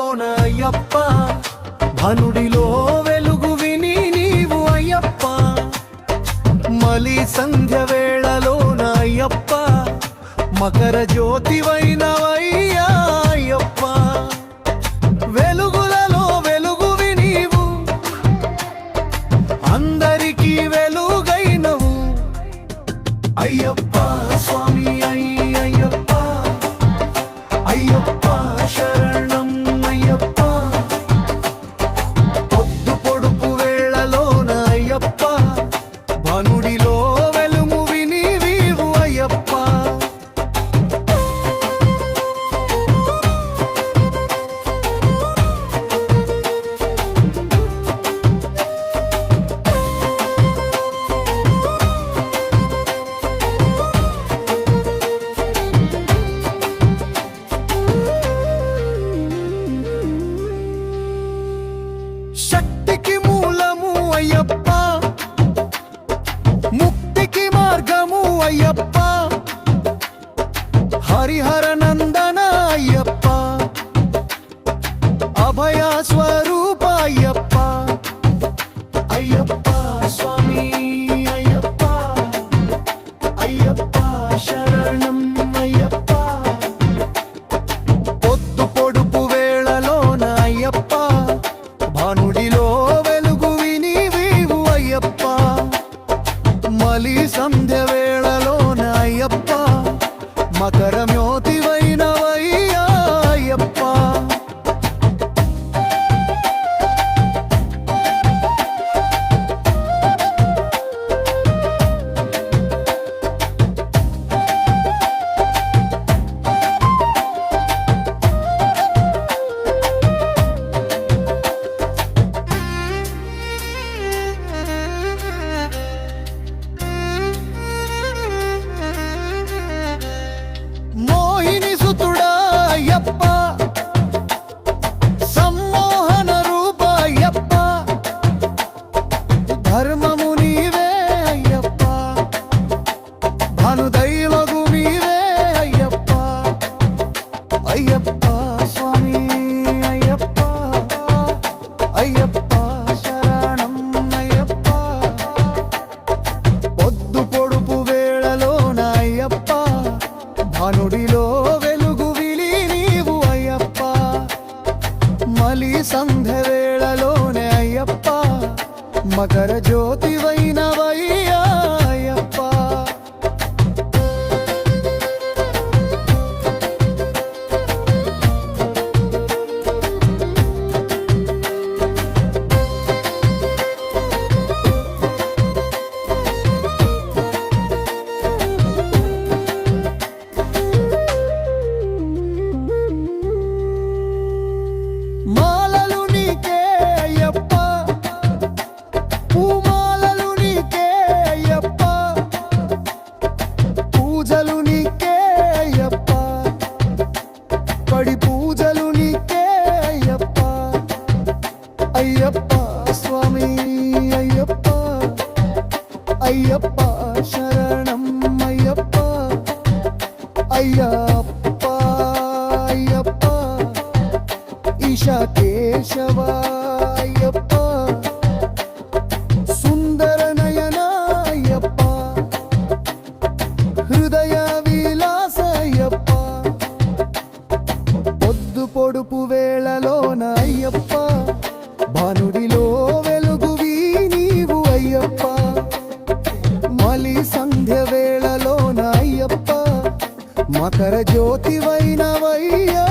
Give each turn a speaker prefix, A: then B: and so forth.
A: వేళలోన అయ్యప్ప, భనుడిలో వెలుగువిని నీవు అయ్యప్ప. మలి సంధ్య వేళలోన అయ్యప్ప, మకర జ్యోతివైనవయ్యా అయ్యప్ప. వెలుగులలో వెలుగువి నీవు, అందరికీ వెలుగైనవు అయ్యప్ప. స్వామి అయ్యప్ప, అయ్యప్ప శరణం అయ్యప్ప. పొద్దు పొడుపు వేళలోన అయ్యప్ప, భనుడిలో వెలుగువి నీవు అయ్యప్ప. శక్తికి మూలము అయ్యప్ప, ముక్తికి మార్గము అయ్యప్ప. హరిహర నందన అయ్యప్ప, అభయ స్వరూప అయ్యప్ప. అయ్యప్ప స్వామి అయ్యప్ప, అయ్యప్ప శరణం అయ్యప్ప. పొద్దు పొడుపు వేళలోన అయ్యప్ప, భానుడిలో వెలుగువి నీవు అయ్యప్ప. మలి సంధ్య వేళలోన అయ్యప్ప, మకర జ్యోతివైనవయ్యా అయ్యప్ప. మోహిని సుతుడా అయ్యప్ప, సమ్మోహన రూప అయ్యప్ప. ధర్మము నీవే అయ్యప్ప, భానుదైవగు నీవే అయ్యప్ప. అయ్యప్ప స్వామి అయ్యప్ప, అయ్యప్ప శరణం అయ్యప్ప. పొద్దు పొడుపు వేళలోన అయ్యప్ప, భానుడిలో వెలుగువి నీవు అయ్యప్ప. మలి సంధ్య వేళలోనే అయ్యప్ప, మకర జ్యోతివైనవయ్యా అయ్యప్ప. మాలలు నీకే అయ్యప్ప, పూమాలలు నీకే అయ్యప్ప. పూజలు నీకే అయ్యప్ప, పడి పూజలు నీకే అయ్యప్ప. అయ్యప్ప స్వామి అయ్యప్ప, అయ్యప్ప శరణం అయ్యప్ప. అయ్యప్ప అయ్యప్ప ఈశా కేశవ అయ్యప్ప. సుందర నయన అయ్యప్ప, హృదయ విలాస అయ్యప్ప. పొద్దు పొడుపు వేళలోన అయ్యప్ప, భానుడిలో వెలుగువి నీవు అయ్యప్ప. మలి సంధ్య వేళలోన అయ్యప్ప, మకర జ్యోతివైనవయ్యా